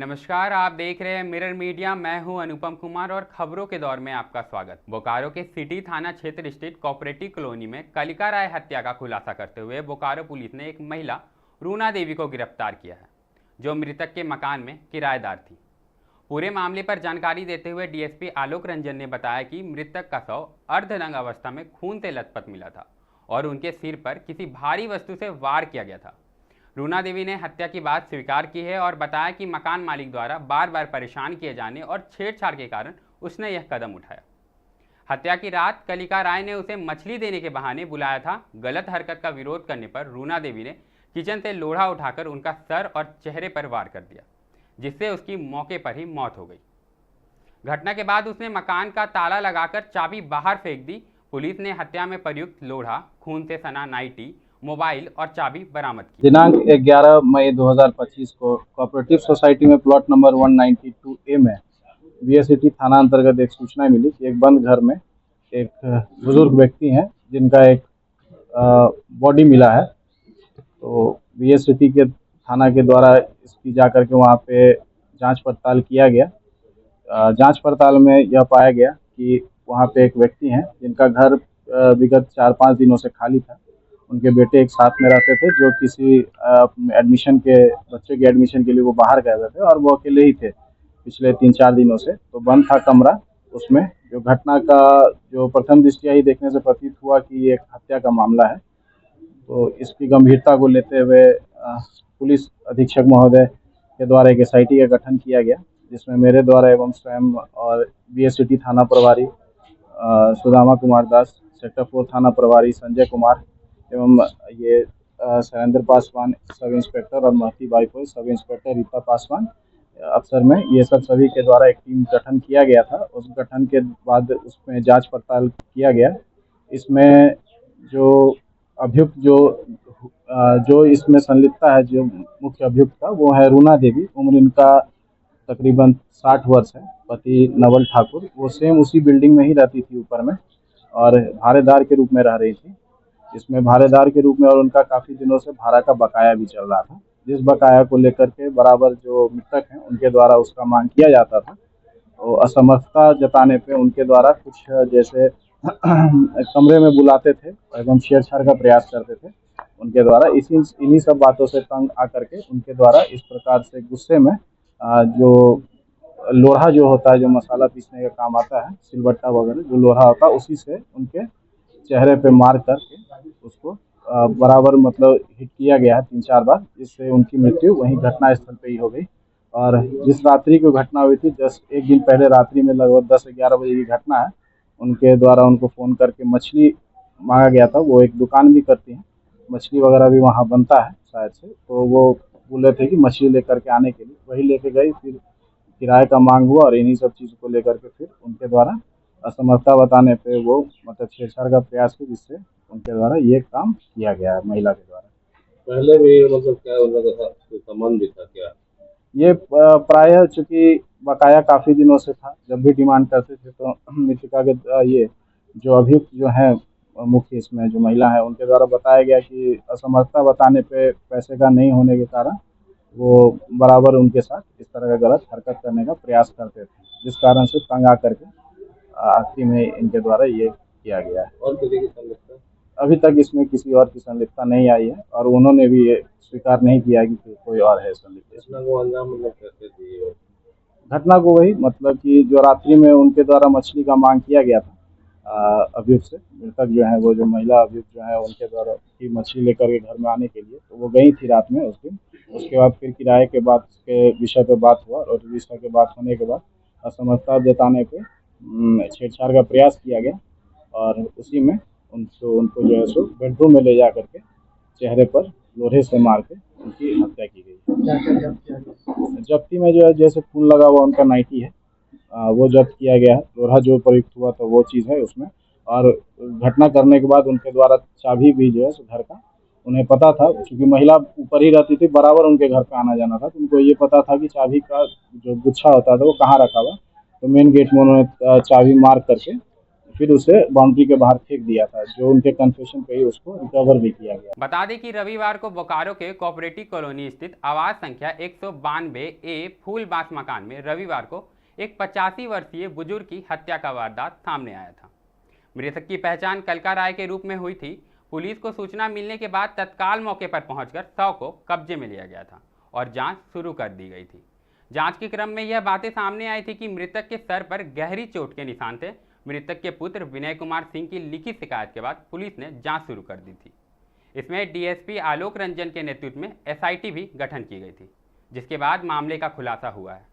नमस्कार, आप देख रहे हैं मिरर मीडिया। मैं हूं अनुपम कुमार और खबरों के दौर में आपका स्वागत। बोकारो के सिटी थाना क्षेत्र स्थित कोऑपरेटिव कॉलोनी में कलिका राय हत्या का खुलासा करते हुए बोकारो पुलिस ने एक महिला रूना देवी को गिरफ्तार किया है, जो मृतक के मकान में किराएदार थी। पूरे मामले पर जानकारी देते हुए डीएसपी आलोक रंजन ने बताया कि मृतक का शव अर्धनग्न अवस्था में खून से लथपथ मिला था और उनके सिर पर किसी भारी वस्तु से वार किया गया था। रूना देवी ने हत्या की बात स्वीकार की है और बताया कि मकान मालिक द्वारा बार बार परेशान किए जाने और छेड़छाड़ के कारण उसने यह कदम उठाया। हत्या की रात कलिका राय ने उसे मछली देने के बहाने बुलाया था। गलत हरकत का विरोध करने पर रूना देवी ने किचन से लोढ़ा उठाकर उनका सर और चेहरे पर वार कर दिया, जिससे उसकी मौके पर ही मौत हो गई। घटना के बाद उसने मकान का ताला लगाकर चाबी बाहर फेंक दी। पुलिस ने हत्या में प्रयुक्त लोढ़ा, खून से सना नाइटी, मोबाइल और चाबी बरामद की। दिनांक 11 मई 2025 को कोऑपरेटिव सोसाइटी में प्लॉट नंबर 192A में बीएससिटी थाना अंतर्गत एक सूचना मिली कि एक बंद घर में एक बुजुर्ग व्यक्ति हैं जिनका एक बॉडी मिला है। तो बीएससिटी के थाना के द्वारा इसकी जाकर के वहाँ पे जांच पड़ताल किया गया। जांच पड़ताल में यह पाया गया कि वहाँ पे एक व्यक्ति हैं जिनका घर विगत 4-5 दिनों से खाली था। उनके बेटे एक साथ में रहते थे, जो किसी बच्चे के एडमिशन के लिए वो बाहर गए हुए थे और वो अकेले ही थे पिछले 3-4 दिनों से। तो बंद था कमरा। उसमें जो घटना का जो प्रथम दृष्टया ही देखने से प्रतीत हुआ कि ये एक हत्या का मामला है। तो इसकी गंभीरता को लेते हुए पुलिस अधीक्षक महोदय के द्वारा एक एसआईटी का गठन किया गया, जिसमें मेरे द्वारा एवं स्वयं और बीएससिटी थाना प्रभारी सुदामा कुमार दास, सेक्टर 4 थाना प्रभारी संजय कुमार एवं ये शैलेंद्र पासवान सब इंस्पेक्टर और महती बाईपोई सब इंस्पेक्टर रीता पासवान अफसर में ये सभी के द्वारा एक टीम गठन किया गया था। उस गठन के बाद उसमें जांच पड़ताल किया गया। इसमें जो अभियुक्त जो इसमें संलिप्तता है, जो मुख्य अभियुक्त का, वो है रूना देवी। उम्र इनका तकरीबन 60 वर्ष है। पति नवल ठाकुर, वो सेम उसी बिल्डिंग में ही रहती थी ऊपर में और भाड़ेदार के रूप में रह रही थी। इसमें भाड़ेदार के रूप में और उनका काफ़ी दिनों से भाड़ा का बकाया भी चल रहा था, जिस बकाया को लेकर के बराबर जो मृतक हैं उनके द्वारा उसका मांग किया जाता था। तो असमर्थता जताने पे उनके द्वारा कुछ जैसे कमरे में बुलाते थे एवं छेड़छाड़ का प्रयास करते थे उनके द्वारा। इन्हीं सब बातों से तंग आकर के उनके द्वारा इस प्रकार से गुस्से में जो लोढ़ा जो होता है, जो मसाला पीसने का काम आता है, सिलबट्टा वगैरह जो लोढ़ा होता है, उसी से उनके चेहरे पे मार करके उसको बराबर मतलब हिट किया गया है 3-4 बार, जिससे उनकी मृत्यु वहीं घटना स्थल पे ही हो गई। और जिस रात्रि को घटना हुई थी, एक दिन पहले रात्रि में लगभग 10-11 बजे की घटना है। उनके द्वारा उनको फ़ोन करके मछली मांगा गया था। वो एक दुकान भी करती हैं, मछली वगैरह भी वहाँ बनता है शायद से। तो वो बोले थे कि मछली लेकर के आने के लिए, वही लेके गई। फिर किराए का मांग हुआ और इन्हीं सब चीज़ को लेकर के फिर उनके द्वारा असमर्थता बताने पे वो मतलब छेड़छाड़ का प्रयास हुआ, जिससे उनके द्वारा ये काम किया गया है महिला के द्वारा। पहले भी मतलब क्या उनका कोई संबंध भी था क्या? ये प्रायः चूंकि बकाया काफ़ी दिनों से था, जब भी डिमांड करते थे तो मृतका के ये जो अभियुक्त जो है मुख्य इसमें जो महिला है, उनके द्वारा बताया गया कि असमर्थता बताने पे पैसे का नहीं होने के कारण वो बराबर उनके साथ इस तरह का गलत हरकत करने का प्रयास करते थे, जिस कारण से तंग आकर के आखिरी में इनके द्वारा ये किया गया है। और किसी की संलिप्तता? अभी तक इसमें किसी और की संलिप्तता नहीं आई है और उन्होंने भी ये स्वीकार नहीं किया कि कोई और है संलिप्त। घटना को अंजाम मतलब कैसे दिए? घटना को वही मतलब कि जो रात्रि में उनके द्वारा मछली का मांग किया गया था अभियुक्त से, मृतक जो है वो जो महिला अभियुक्त जो है उनके द्वारा की मछली लेकर के घर में आने के लिए, तो वो गई थी रात में उस दिन। उसके बाद फिर किराए के बाद के विषय पे बात हुआ और विषय के बात होने के बाद असमर्थता जताने पे छेड़छाड़ का प्रयास किया गया और उसी में उनको जो है सो बेडरूम में ले जा करके चेहरे पर लोहे से मार के उनकी हत्या की गई। जब्ती में जो है जैसे खून लगा हुआ उनका नाइटी है, वो जब्त किया गया है। लोहा जो प्रयुक्त हुआ तो वो चीज़ है उसमें। और घटना करने के बाद उनके द्वारा चाबी भी जो है सो घर का उन्हें पता था, क्योंकि महिला ऊपर ही रहती थी, बराबर उनके घर पे आना जाना था, तो उनको ये पता था कि चाबी का जो गुच्छा होता था वो कहाँ रखा हुआ। तो मेन गेट में उन्होंने चाबी मार करके फिर उसे बाउंड्री के बाहर फेंक दिया था, जो उनके कन्फेशन पे ही उसको रिकवर भी किया गया। बता दें कि रविवार को बोकारो के कोऑपरेटिव कॉलोनी स्थित आवास संख्या 192 ए फूलबास मकान में रविवार को एक 85 वर्षीय बुजुर्ग की हत्या का वारदात सामने आया था। मृतक की पहचान कलका राय के रूप में हुई थी। पुलिस को सूचना मिलने के बाद तत्काल मौके पर पहुंचकर शव को कब्जे में लिया गया था और जांच शुरू कर दी गई थी। जांच के क्रम में यह बातें सामने आई थी कि मृतक के सर पर गहरी चोट के निशान थे। मृतक के पुत्र विनय कुमार सिंह की लिखित शिकायत के बाद पुलिस ने जांच शुरू कर दी थी। इसमें डीएसपी आलोक रंजन के नेतृत्व में एसआईटी भी गठन की गई थी, जिसके बाद मामले का खुलासा हुआ है।